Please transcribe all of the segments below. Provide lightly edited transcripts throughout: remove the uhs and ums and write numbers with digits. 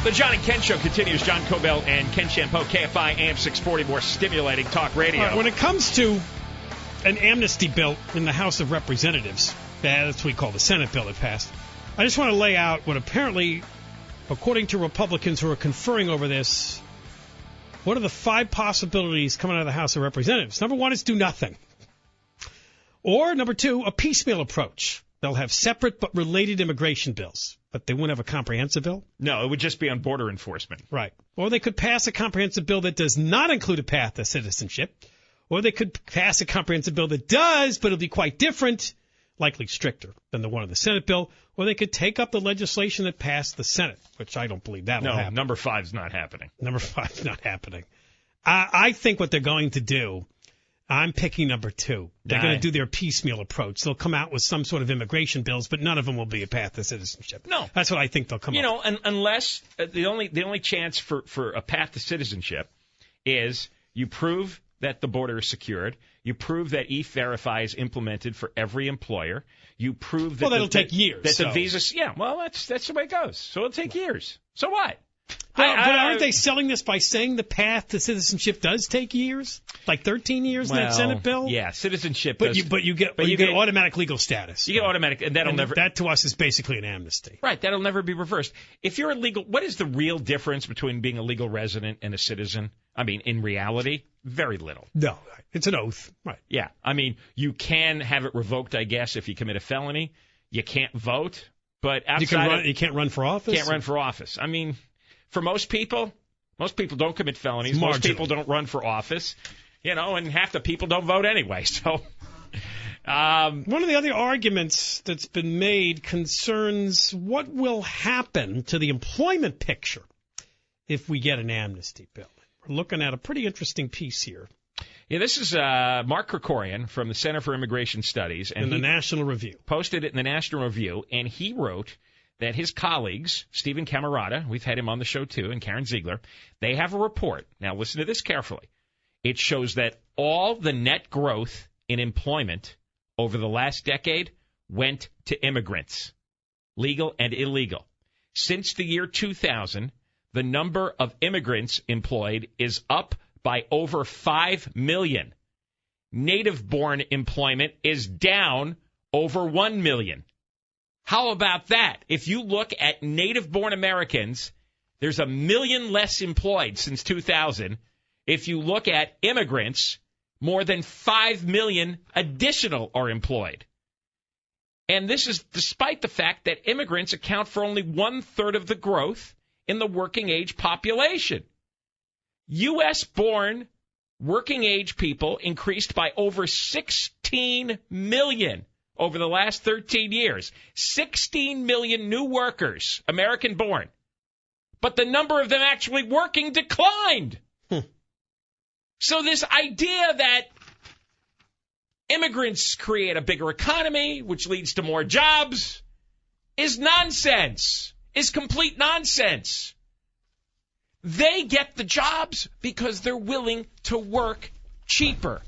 The John and Ken Show continues. John Cobell and Ken Shampoo, KFI AM 640, more stimulating talk radio. Right, when it comes to an amnesty bill in the House of Representatives, that's what we call the Senate bill that passed, I just want to lay out what apparently, according to Republicans who are conferring over this, what are the 5 possibilities coming out of the House of Representatives? Number 1 is do nothing. Or, number 2, a piecemeal approach. They'll have separate but related immigration bills. But they wouldn't have a comprehensive bill? No, it would just be on border enforcement. Right. Or they could pass a comprehensive bill that does not include a path to citizenship. Or they could pass a comprehensive bill that does, but it'll be quite different, likely stricter than the one in the Senate bill. Or they could take up the legislation that passed the Senate, which I don't believe that will happen. No, number 5 is not happening. Number 5 is not happening. I think what they're going to do, I'm picking number 2. They're going to do their piecemeal approach. They'll come out with some sort of immigration bills, but none of them will be a path to citizenship. No. That's what I think they'll come up with. Unless the only chance for a path to citizenship is you prove that the border is secured. You prove that E-Verify is implemented for every employer. You prove that that'll take years. That the visas, that's the way it goes. So it'll take years. So what? But aren't they selling this by saying the path to citizenship does take years? Like 13 years in that Senate bill? Yeah, citizenship but does. You get automatic legal status. You get automatic, and that to us is basically an amnesty. Right, that'll never be reversed. If you're illegal, what is the real difference between being a legal resident and a citizen? I mean, in reality, very little. No, it's an oath. Right. Yeah, I mean, you can have it revoked, I guess, if you commit a felony. You can't vote, but outside you can't run for office? Can't run for office. I mean, for most people don't commit felonies. Most people don't run for office, and half the people don't vote anyway. So, one of the other arguments that's been made concerns what will happen to the employment picture if we get an amnesty bill. We're looking at a pretty interesting piece here. Yeah, this is Mark Krikorian from the Center for Immigration Studies. And in the National Review. Posted it in the National Review, and he wrote that his colleagues, Stephen Camarata, we've had him on the show too, and Karen Ziegler, they have a report. Now, listen to this carefully. It shows that all the net growth in employment over the last decade went to immigrants, legal and illegal. Since the year 2000, the number of immigrants employed is up by over 5 million. Native-born employment is down over 1 million. How about that? If you look at native-born Americans, there's 1 million less employed since 2000. If you look at immigrants, more than 5 million additional are employed. And this is despite the fact that immigrants account for only 1/3 of the growth in the working-age population. U.S.-born working-age people increased by over 16 million over the last 13 years. 16 million new workers, American-born. But the number of them actually working declined. So this idea that immigrants create a bigger economy, which leads to more jobs, is nonsense, is complete nonsense. They get the jobs because they're willing to work cheaper,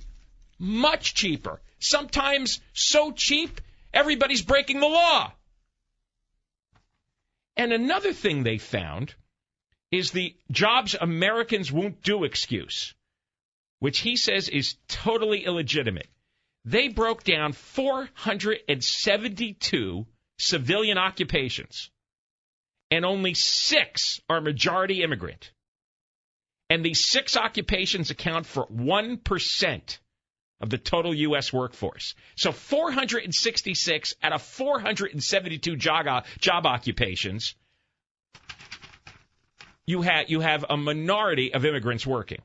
much cheaper. Sometimes so cheap, everybody's breaking the law. And another thing they found is the jobs Americans won't do excuse, which he says is totally illegitimate. They broke down 472 civilian occupations, and only 6 are majority immigrant. And these 6 occupations account for 1% of the total U.S. workforce. So 466 out of 472 job occupations, you have a minority of immigrants working.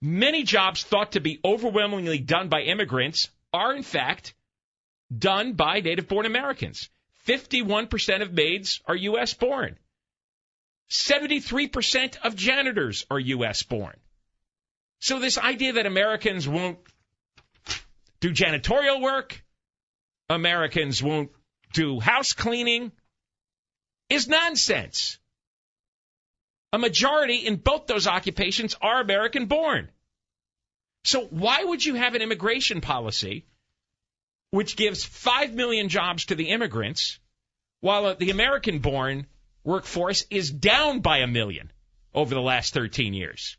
Many jobs thought to be overwhelmingly done by immigrants are, in fact, done by native-born Americans. 51% of maids are U.S.-born. 73% of janitors are U.S.-born. So this idea that Americans won't do janitorial work, Americans won't do house cleaning, is nonsense. A majority in both those occupations are American-born. So why would you have an immigration policy which gives 5 million jobs to the immigrants while the American-born workforce is down by 1 million over the last 13 years.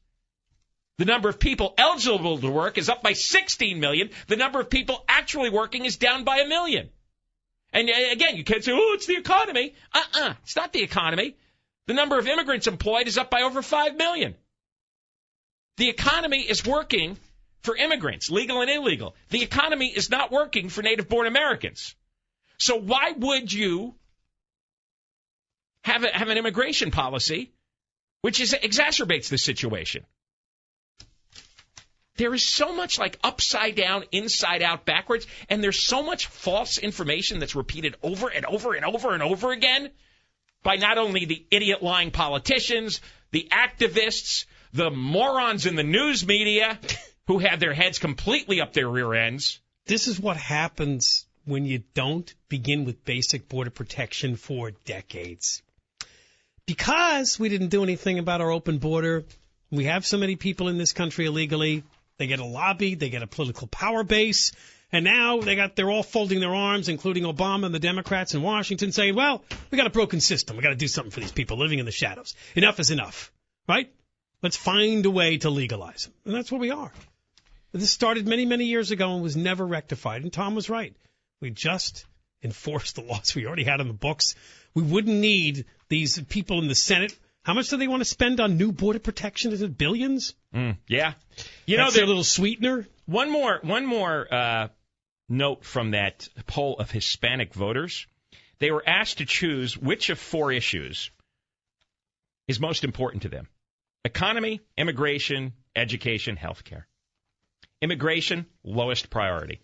The number of people eligible to work is up by 16 million. The number of people actually working is down by 1 million. And again, you can't say, oh, it's the economy. It's not the economy. The number of immigrants employed is up by over 5 million. The economy is working for immigrants, legal and illegal. The economy is not working for native-born Americans. So why would you have an immigration policy which exacerbates the situation? There is so much like upside down, inside out, backwards, and there's so much false information that's repeated over and over and over and over again by not only the idiot lying politicians, the activists, the morons in the news media who have their heads completely up their rear ends. This is what happens when you don't begin with basic border protection for decades. Because we didn't do anything about our open border, we have so many people in this country illegally. They get a lobby, they get a political power base, and now they're all folding their arms, including Obama and the Democrats in Washington, saying, well, we got a broken system. We got to do something for these people living in the shadows. Enough is enough, right? Let's find a way to legalize them. And that's where we are. This started many, many years ago and was never rectified. And Tom was right. We just enforced the laws we already had on the books. We wouldn't need these people in the Senate. How much do they want to spend on new border protection? Is it billions? Yeah. That's their little sweetener. One more note from that poll of Hispanic voters. They were asked to choose which of 4 issues is most important to them. Economy, immigration, education, healthcare. Immigration, lowest priority.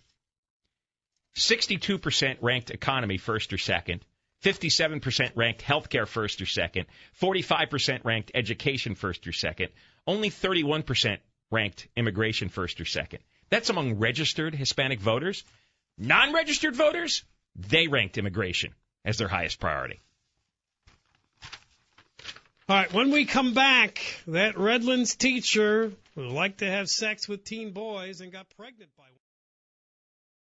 62% ranked economy first or second. 57% ranked healthcare first or second. 45% ranked education first or second. Only 31% ranked immigration first or second. That's among registered Hispanic voters. Non-registered voters, they ranked immigration as their highest priority. All right, when we come back, that Redlands teacher who liked to have sex with teen boys and got pregnant by one.